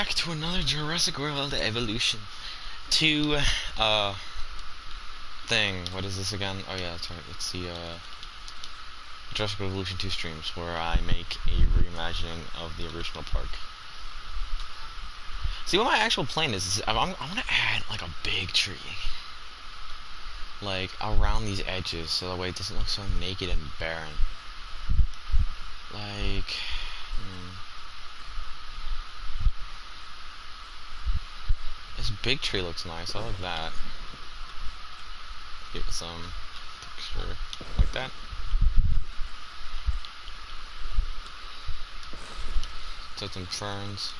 back to another Jurassic World Evolution 2 thing. What is this again? Oh yeah, that's right. It's the Jurassic Evolution 2 streams where I make a reimagining of the original park. See, what my actual plan is I want to add like a big tree, like around these edges, so that way it doesn't look so naked and barren. Like, this big tree looks nice. I like that. Get some texture like that. Set some ferns.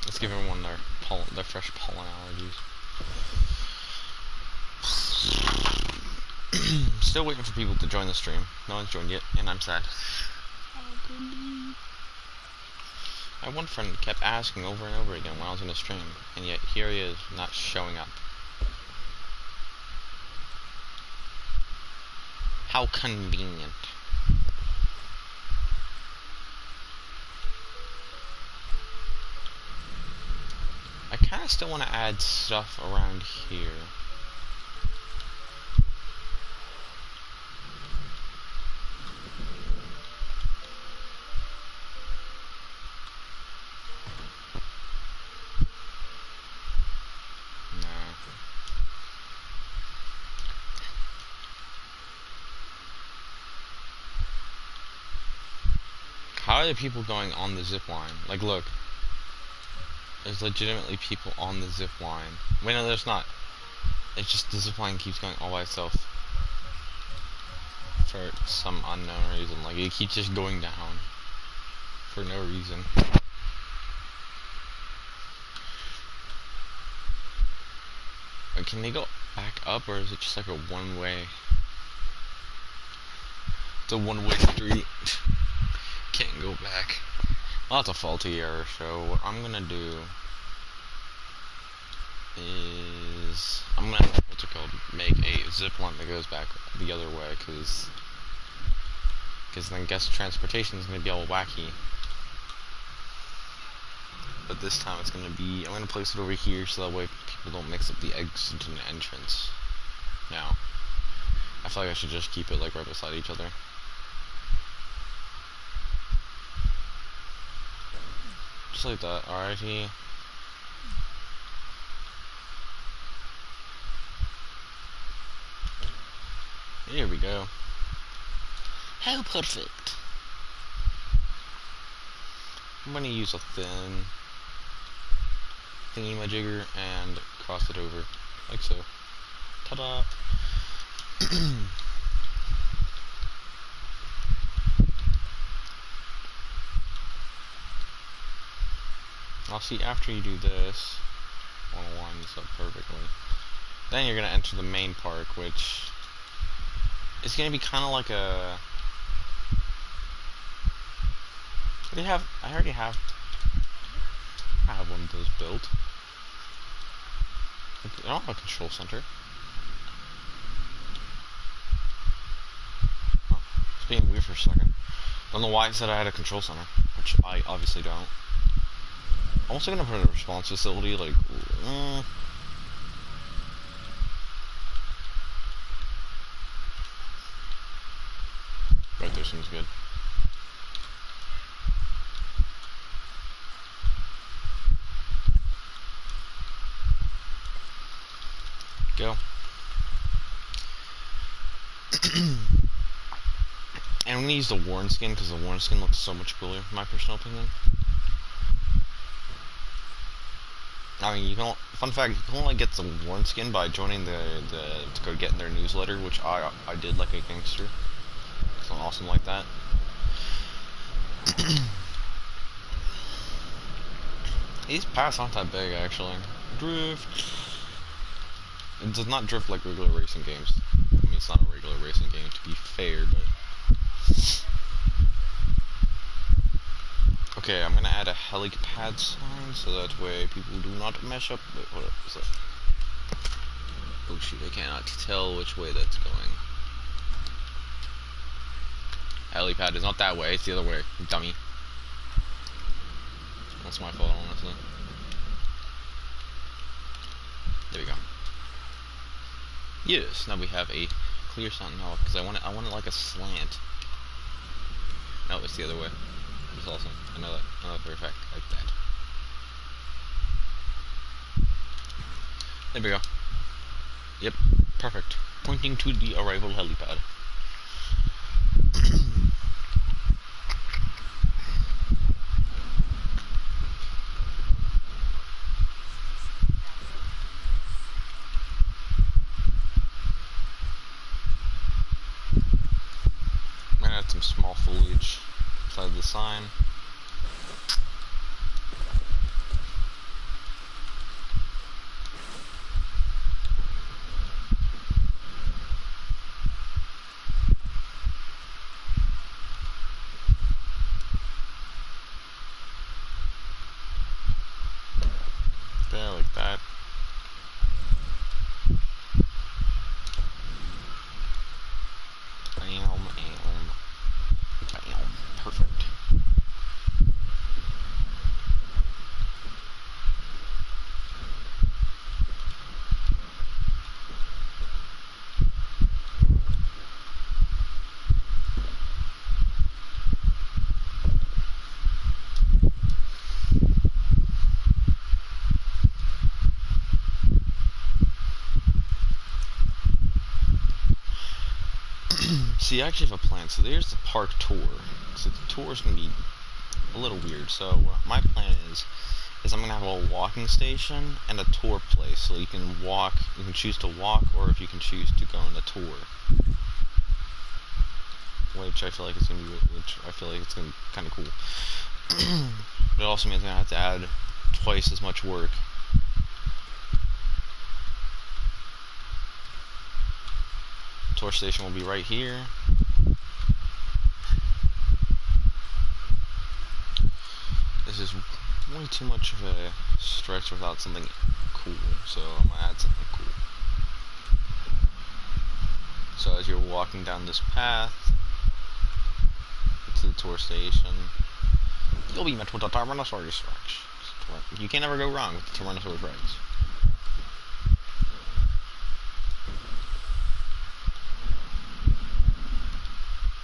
Let's give everyone their fresh pollen allergies. Still waiting for people to join the stream. No one's joined yet, and I'm sad. My one friend kept asking over and over again when I was in a stream, and yet here he is, not showing up. How convenient. I kinda still wanna add stuff around here. How are there people going on the zip line? Like, look. There's legitimately people on the zip line. Wait, no, there's not. It's just the zip line keeps going all by itself. For some unknown reason. Like, it keeps just going down. For no reason. Wait, can they go back up, or is it just like a one-way? It's a one-way street. Can't go back. Well, that's a faulty error, so what I'm gonna do is I'm gonna, what's it called, make a zip line that goes back the other way, because then guest transportation is gonna be all wacky. But this time it's gonna be, I'm gonna place it over here so that way people don't mix up the exit and entrance. Now, I feel like I should just keep it like right beside each other. Just like that, alrighty. Here we go. How perfect. I'm gonna use a thin thingy-majigger and cross it over, like so. Ta-da! I'll see after you do this, want to line this up perfectly. Then you're gonna enter the main park, which is gonna be kind of like a. I already have one of those built. I don't have a control center. Oh, it's being weird for a second. Don't know why I said I had a control center, which I obviously don't. I'm also gonna put a response facility, like, right there seems good. Go. And I'm gonna use the Warren skin, because the Warren skin looks so much cooler, in my personal opinion. I mean, you can. Fun fact: you can only get the Warren skin by joining to go get in their newsletter, which I did like a gangster. Cause I'm awesome like that. These paths aren't that big, actually. Drift. It does not drift like regular racing games. I mean, it's not a regular racing game, to be fair, but Okay, I'm gonna add a helipad sign so that way people do not mess up. Wait, what is that? Oh shoot, I cannot tell which way that's going. Helipad is not that way, it's the other way, you dummy. That's my fault, honestly. There we go. Yes, now we have a clear sign. No, because I want it like a slant. No, it's the other way. It's awesome. I know that for a fact. Like that. There we go. Yep, perfect. Pointing to the arrival helipad. I'm gonna add some small foliage beside the sign. There, like that. Perfect. See, I actually have a plan. So there's the park tour. So the tour is gonna be a little weird. So my plan is I'm gonna have a walking station and a tour place. So you can walk. You can choose to walk, or if you can choose to go on the tour. Which I feel like it's gonna be. Which I feel like it's gonna be kind of cool. But it also means I'm gonna have to add twice as much work. Tour station will be right here. This is way too much of a stretch without something cool, so I'm gonna add something cool. So as you're walking down this path to the tour station, you'll be met with a Tyrannosaurus Rex. You can't ever go wrong with the Tyrannosaurus Rex.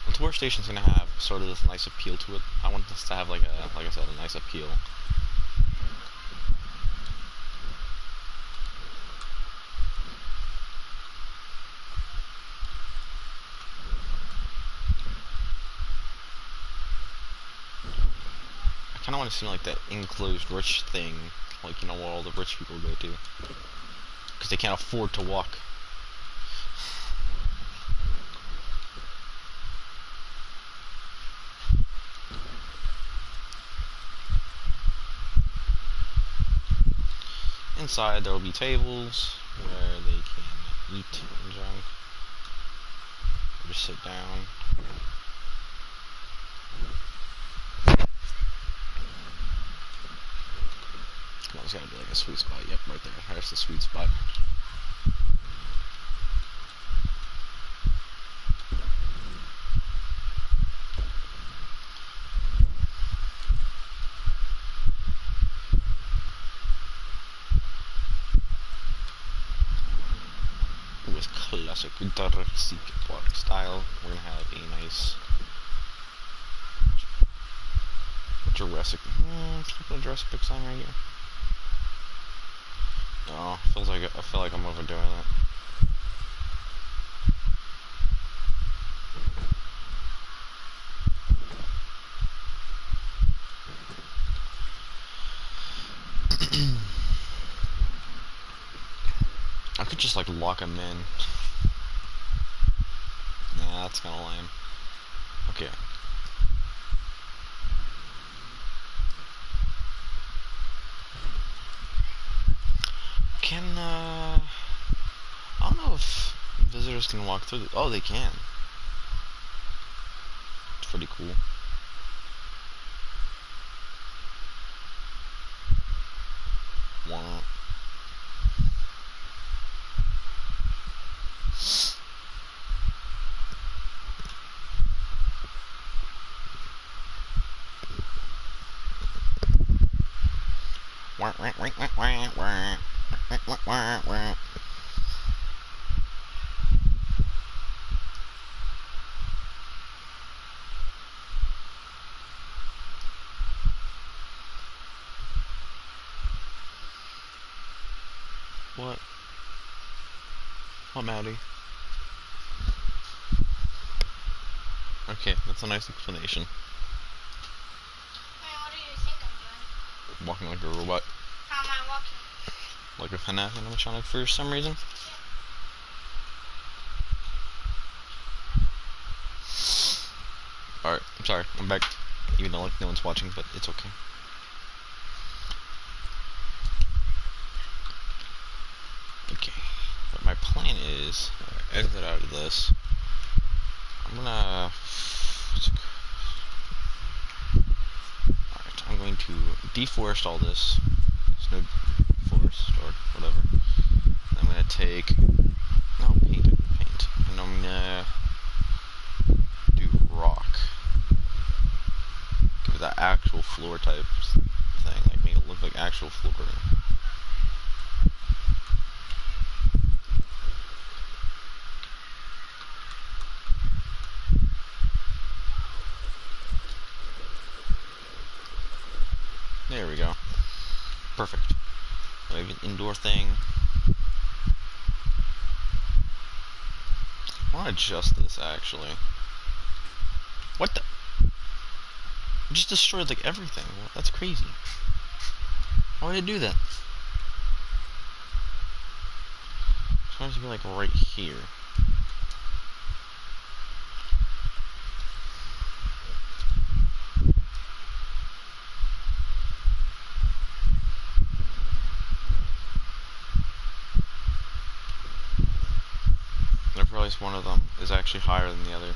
The tour station's gonna have sort of this nice appeal to it. I want this to have like I said, a nice appeal. I kind of want to seem like that enclosed rich thing, like, you know, where all the rich people go to, because they can't afford to walk. Inside there will be tables where they can eat and junk, or just sit down. Come on, there's gotta be like a sweet spot. Yep, right there. There's the sweet spot. With classic Jurassic Park style, we're gonna have a nice Jurassic. Should I put a Jurassic Park sign right here? No, I feel like I'm overdoing it. I could just like lock him in. Nah, that's kinda lame. Okay. I don't know if visitors can walk through oh, they can. It's pretty cool. What? What, Maddie? Okay, that's a nice explanation. Hey, what do you think I'm doing? Walking like a robot. How am I walking? Like a FNAF animatronic for some reason. Yeah. Alright, I'm sorry, I'm back. Even though like no one's watching, but it's okay. Okay, but my plan is, exit out of this. I'm gonna... Alright, I'm going to deforest all this. There's no forest or whatever. I'm gonna take... No, paint. And I'm gonna do rock. Give it that actual floor type thing, like make it look like actual flooring. There we go. Perfect. We have an indoor thing. I want to adjust this actually. What the? I just destroyed like everything. Well, that's crazy. Why would I do that? It's supposed to be like right here. I realize one of them is actually higher than the other.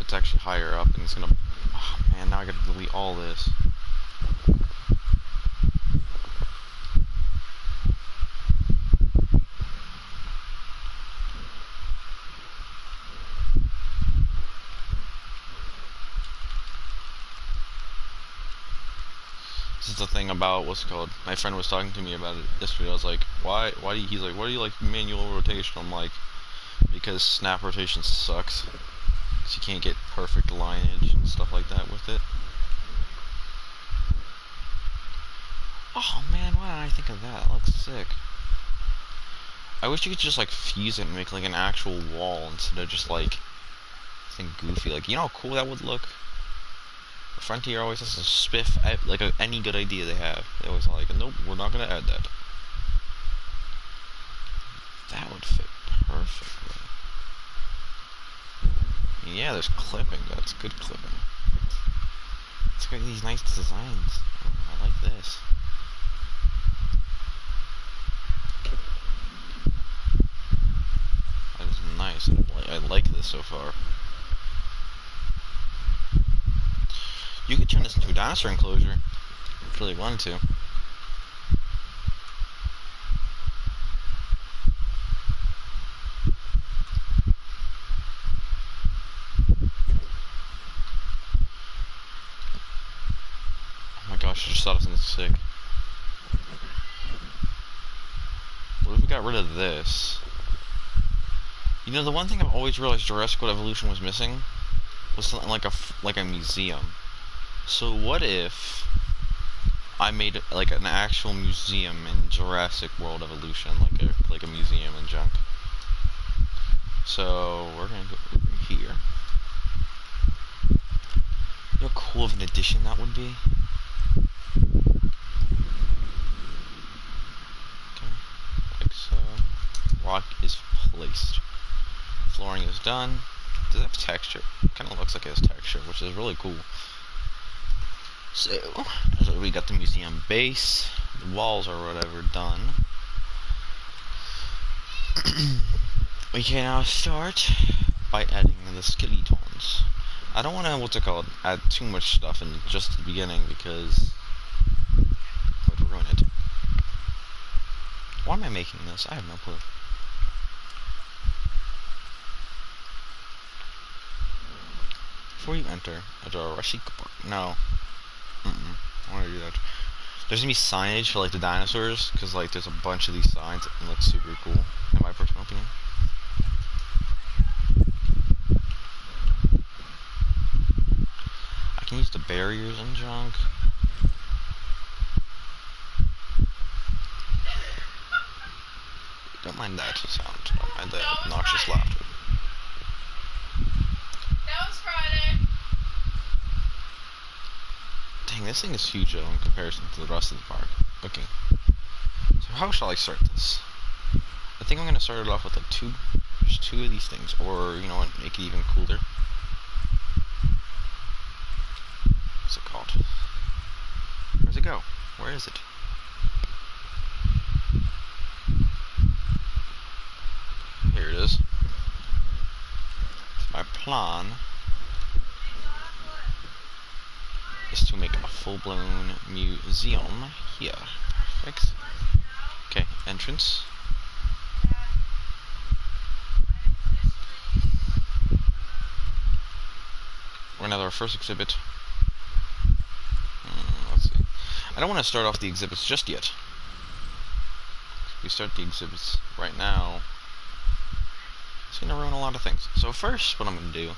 It's actually higher up, and it's gonna... Oh man, now I gotta delete all this. This is the thing about what's it called. My friend was talking to me about it yesterday. I was like, why do you, he's like, why do you like manual rotation? I'm like, because snap rotation sucks. Because you can't get perfect lineage and stuff like that with it. Oh man, why didn't I think of that? That looks sick. I wish you could just like fuse it and make like an actual wall instead of just like something goofy. Like, you know how cool that would look? Frontier always has to spiff at, like any good idea they have. They always like, nope, we're not gonna add that. That would fit perfectly. Yeah, there's clipping. That's good clipping. It's got these nice designs. I like this. That is nice. I like this so far. You could turn this into a dinosaur enclosure if you really wanted to. Oh my gosh, I just thought of something sick. What if we got rid of this? You know, the one thing I've always realized Jurassic World Evolution was missing was something like a museum. So what if I made like an actual museum in Jurassic World Evolution, like a museum and junk? So we're gonna go over here. You know how cool of an addition that would be? Okay, like so. Rock is placed. Flooring is done. Does it have texture? It kind of looks like it has texture, which is really cool. So we got the museum base, the walls or whatever done. We can now start by adding the skeletons. I don't want to, add too much stuff in just the beginning because it would ruin it. Why am I making this? I have no clue. Before you enter a Jurassic Park. No. I want to do that. There's gonna be signage for like the dinosaurs, because like there's a bunch of these signs and it looks super cool, in my personal opinion. I can use the barriers and junk. Don't mind that sound. Don't mind that obnoxious laughter. That was Friday. Dang, this thing is huge though in comparison to the rest of the park. Okay. So how shall I start this? I think I'm gonna start it off with like just two of these things, or you know what, make it even cooler. What's it called? Where's it go? Where is it? Here it is. My plan is to make a full-blown museum here. Perfect. Okay, entrance. We're gonna have our first exhibit. Let's see. I don't want to start off the exhibits just yet. If we start the exhibits right now, it's gonna ruin a lot of things. So first, what I'm gonna do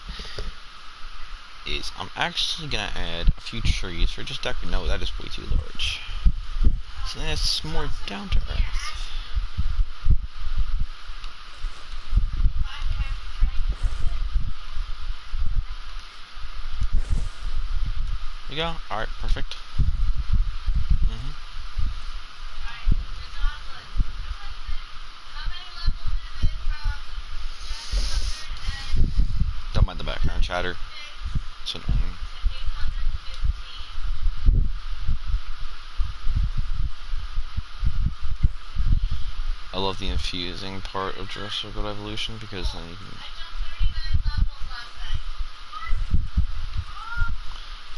is I'm actually gonna add a few trees for just decoration. No, that is way too large. So that's more down to earth. There you go. Alright, perfect. Don't mind the background chatter. It's annoying. I love the infusing part of Jurassic World Evolution because then you can...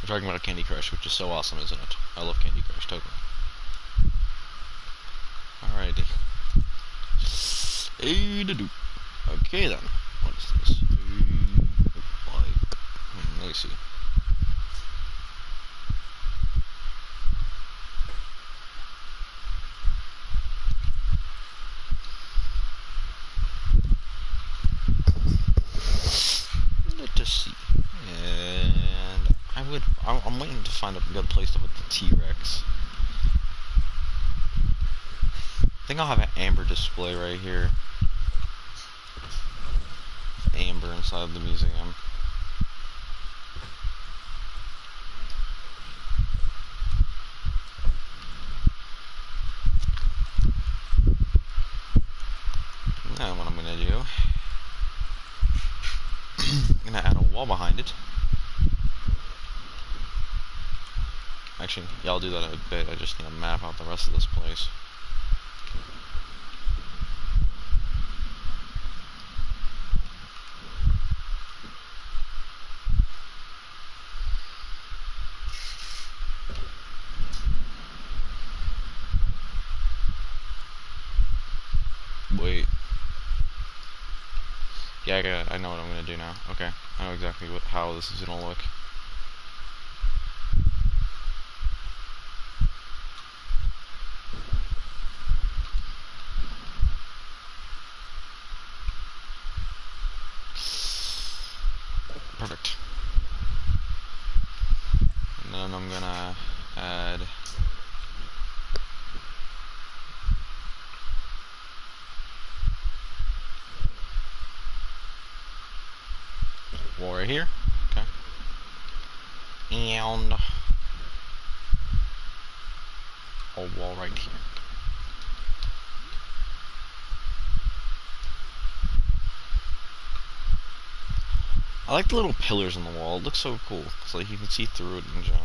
We're talking about Candy Crush, which is so awesome, isn't it? I love Candy Crush, totally. Alrighty. Okay then. What is this? Let me see. Let us see. And I'm waiting to find a good place to put the T-Rex. I think I'll have an amber display right here. Amber inside the museum. Now what I'm gonna do, I'm gonna add a wall behind it. Actually, yeah, I'll do that in a bit. I just need to map out the rest of this place. Wait. Yeah, I know what I'm gonna do now. Okay, I know exactly how this is gonna look. Perfect. And then I'm gonna add wall right here. Okay. And a wall right here. I like the little pillars on the wall. It looks so cool. It's like you can see through it and junk.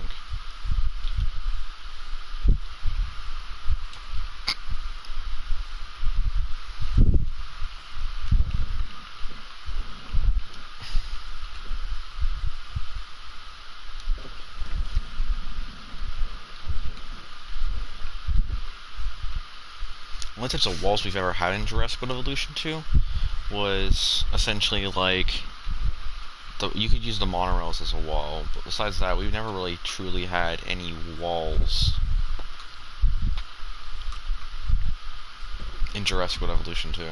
One of the types of walls we've ever had in Jurassic World Evolution 2 was essentially like you could use the monorails as a wall, but besides that, we've never really truly had any walls in Jurassic World Evolution 2.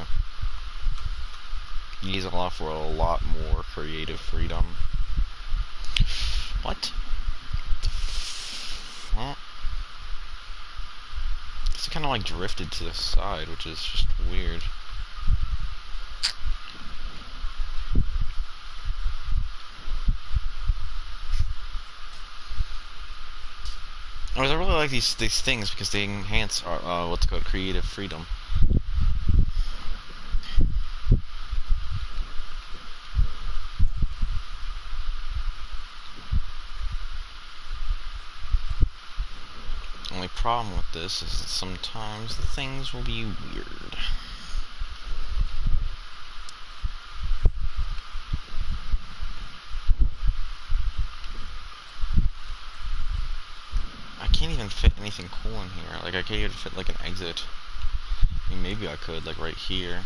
These allow for a lot more creative freedom. What? Well, it's kind of like drifted to the side, which is just weird. I really like these things because they enhance our what's called creative freedom. Only problem with this is that sometimes the things will be weird. I can't even fit anything cool in here. Like, I can't even fit like an exit. I mean, maybe I could, like right here.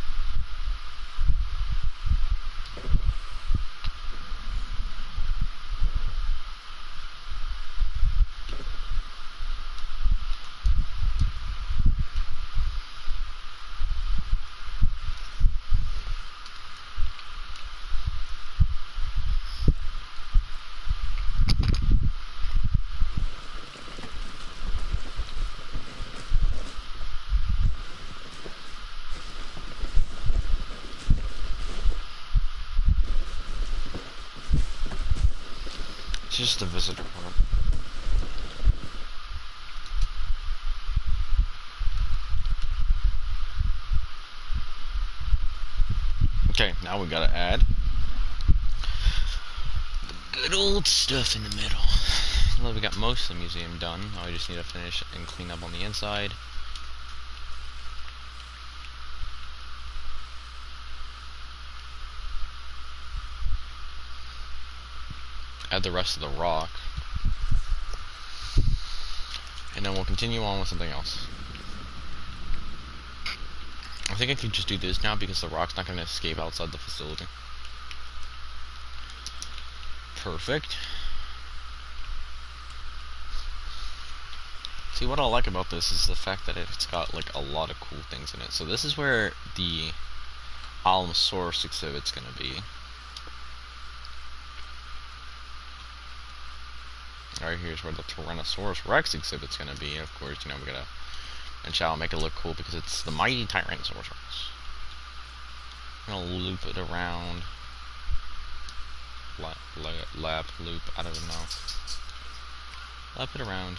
It's just a visitor part. Okay, now we gotta add the good old stuff in the middle. Well, we got most of the museum done. Now we just need to finish and clean up on the inside. Add the rest of the rock. And then we'll continue on with something else. I think I could just do this now because the rock's not going to escape outside the facility. Perfect. See, what I like about this is the fact that it's got like a lot of cool things in it. So this is where the Allosaurus exhibit's going to be. Right here's where the Tyrannosaurus Rex exhibit's gonna be. Of course, you know, we gotta and shall make it look cool because it's the mighty Tyrannosaurus Rex. I'm gonna loop it around. Lap, loop, I don't know. Lap it around.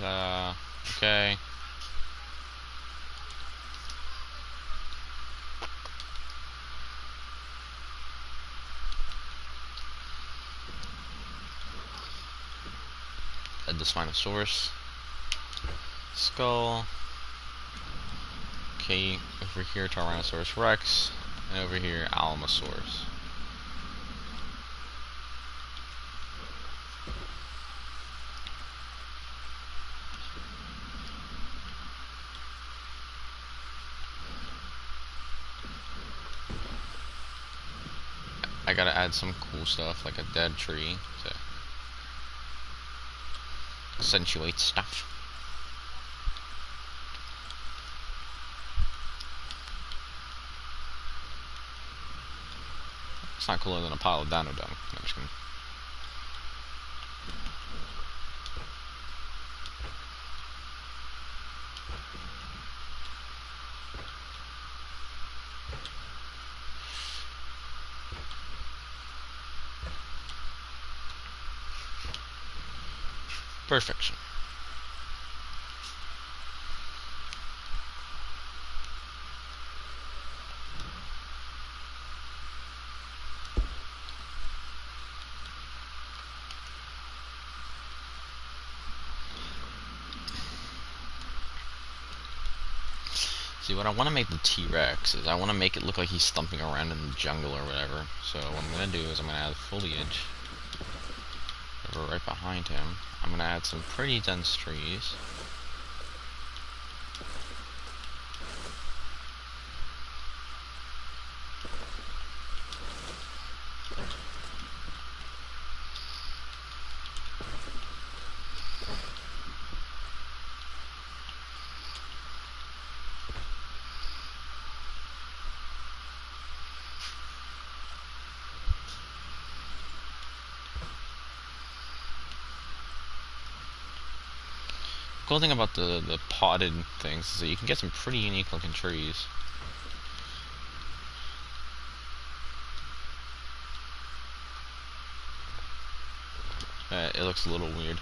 And, okay. Add the Spinosaurus skull. Okay, over here Tyrannosaurus Rex, and over here Allosaurus. I gotta add some cool stuff like a dead tree to accentuate stuff. It's not cooler than a pile of dino dung. I'm just kidding. Perfection. See, what I want to make the T-Rex is I want to make it look like he's thumping around in the jungle or whatever. So what I'm going to do is I'm going to add foliage over right behind him. I'm going to add some pretty dense trees. Cool thing about the potted things is that you can get some pretty unique looking trees. It looks a little weird.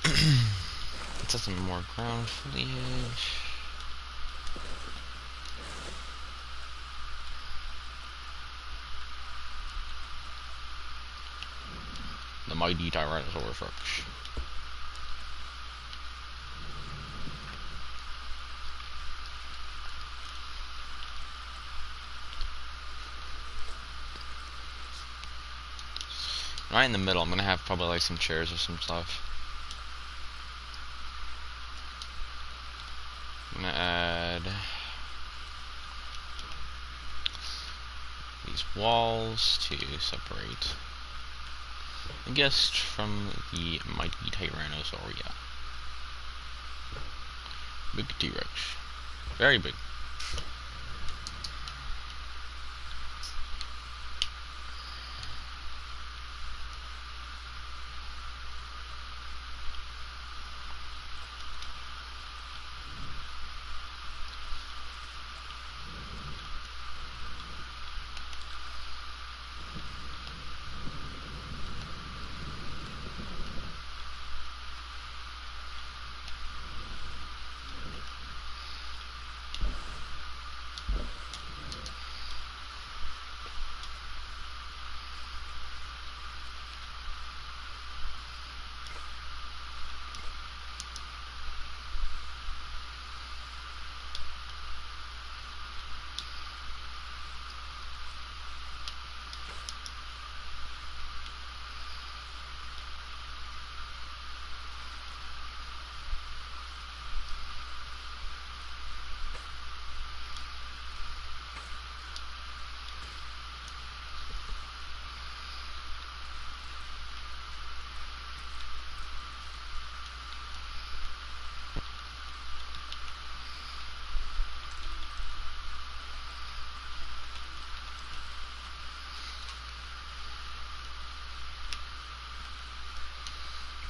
Let's have some more ground foliage. The mighty Tyrannosaurus Rex. Right in the middle, I'm gonna have probably like some chairs or some stuff. I'm gonna add these walls to separate the guest from the mighty Tyrannosauria. Big T-Rex. Very big.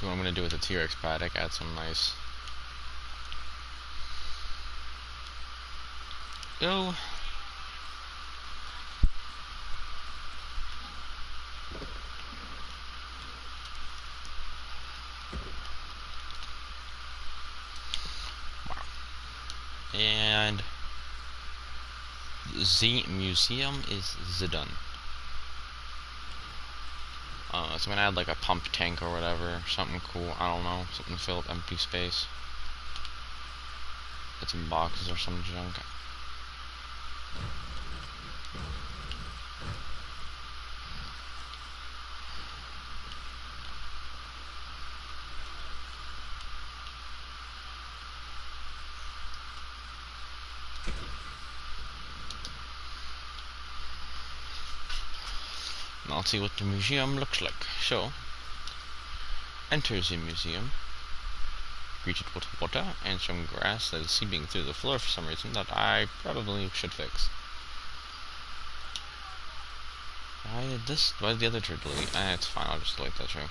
What I'm gonna do with the T-Rex paddock, add some nice. Go. Wow. And the museum is done. So I'm gonna add like a pump tank or whatever, something cool. I don't know, something to fill up empty space. Get some boxes or some junk. And I'll see what the museum looks like. So, enter the museum. Greeted with water and some grass that is seeping through the floor for some reason that I probably should fix. Why did this? Why did the other tree delete? It's fine, I'll just delete that tree.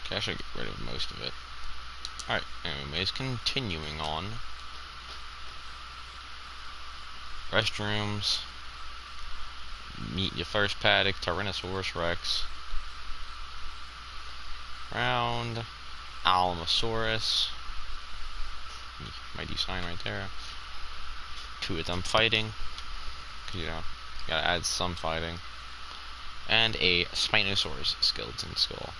Okay, I should get rid of most of it. Alright, anyways, continuing on. Restrooms. Meet your first paddock, Tyrannosaurus Rex. Round. Alamosaurus. Mighty sign right there. Two of them fighting. Cause you know, gotta add some fighting. And a Spinosaurus skeleton skull.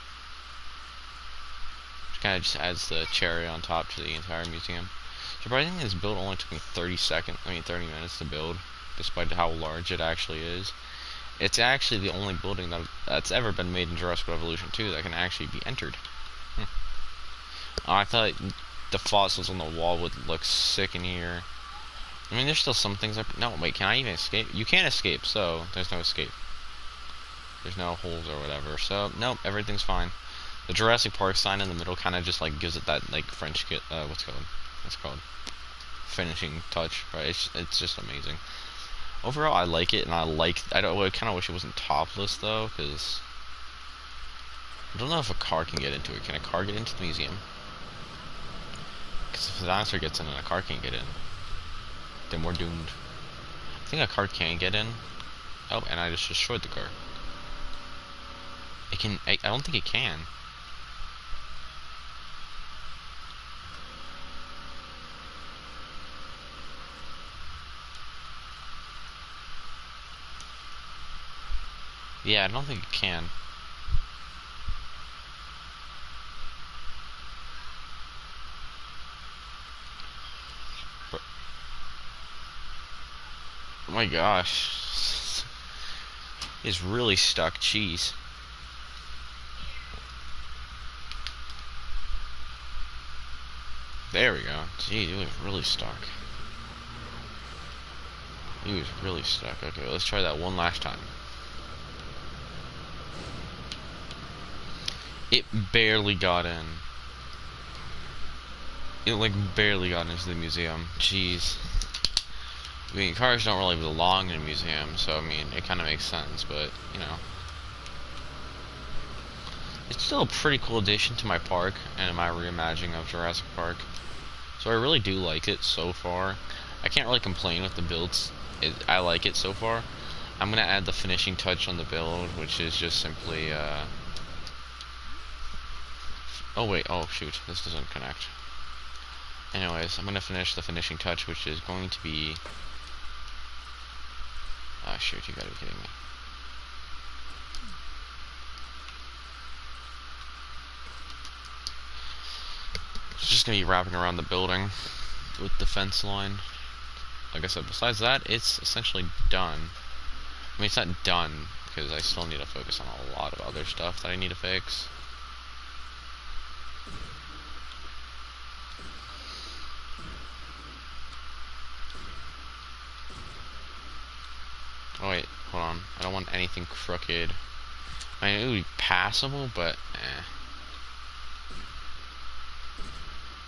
Which kinda just adds the cherry on top to the entire museum. Surprisingly, this build only took me 30 minutes to build, despite how large it actually is. It's actually the only building that's ever been made in Jurassic Revolution 2 that can actually be entered. I thought the fossils on the wall would look sick in here. I mean, there's still some things up. No, wait, can I even escape? You can't escape, so there's no escape. There's no holes or whatever, so nope, everything's fine. The Jurassic Park sign in the middle kind of just like gives it that like French what's it called? Finishing touch, right? It's just amazing. overall, I like it, and I kind of wish it wasn't topless though, because I don't know if a car can get into it. Can a car get into the museum? Because if the dinosaur gets in and a car can't get in, then we're doomed. I think a car can get in. Oh, and I just destroyed the car. It can. I don't think it can. Yeah, I don't think it can. But, oh my gosh. It's really stuck. Jeez. There we go. Gee, it was really stuck. He was really stuck. Okay, let's try that one last time. It barely got in. It like barely got into the museum. Jeez. I mean, cars don't really belong in a museum, so I mean, it kind of makes sense, but, you know. It's still a pretty cool addition to my park, and my reimagining of Jurassic Park. So I really do like it so far. I can't really complain with the builds. I like it so far. I'm gonna add the finishing touch on the build, which is just simply, oh wait, oh shoot, this doesn't connect. Anyways, I'm gonna finish the finishing touch, which is going to be... Ah, shoot, you gotta be kidding me. It's just gonna be wrapping around the building with the fence line. Like I said, besides that, it's essentially done. I mean, it's not done, because I still need to focus on a lot of other stuff that I need to fix. Oh wait, hold on. I don't want anything crooked. I mean, it would be passable, but eh.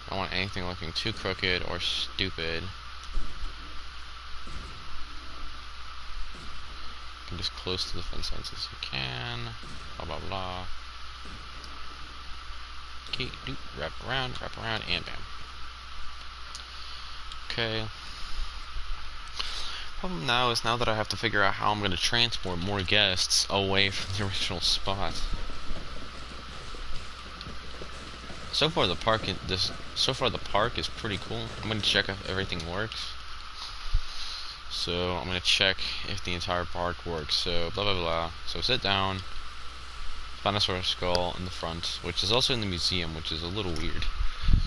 I don't want anything looking too crooked or stupid. You can just close to the fence lines as you can. Blah blah blah. Okay, wrap around, and bam. Okay. Problem now is now that I have to figure out how I'm going to transport more guests away from the original spot. So far the park is pretty cool. I'm going to check if everything works. So I'm going to check if the entire park works. So blah blah blah. So sit down. Spinosaurus skull in the front, which is also in the museum, which is a little weird.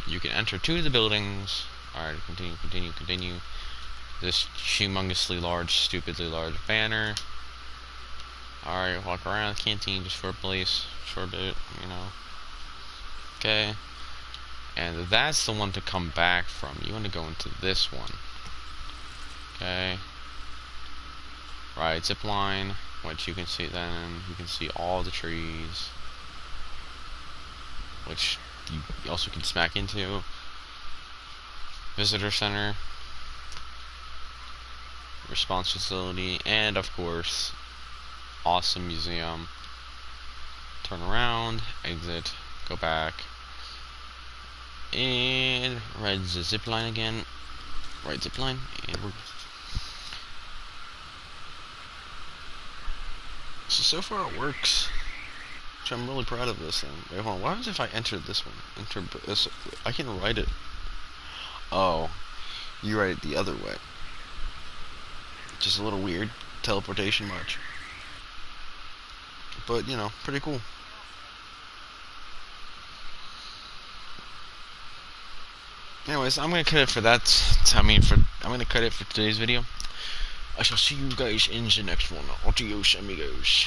You can enter 2 of the buildings. Alright, continue. This humongously large, stupidly large banner. Alright, walk around the canteen just for a place, for a bit, you know. Okay. And that's the one to come back from. You want to go into this one. Okay. Right, zip line, which you can see then. You can see all the trees, which you also can smack into. Visitor center. Response facility, and of course, awesome museum. Turn around, exit, go back, and ride the zip line again. Right zip line, and we're... So far it works. Which I'm really proud of this thing. Wait, hold on. What happens if I enter this one? I can write it. Oh, you write it the other way. Just a little weird. Teleportation march. But, you know, pretty cool. Anyways, I'm gonna cut it for that. I'm gonna cut it for today's video. I shall see you guys in the next one. Adios, amigos.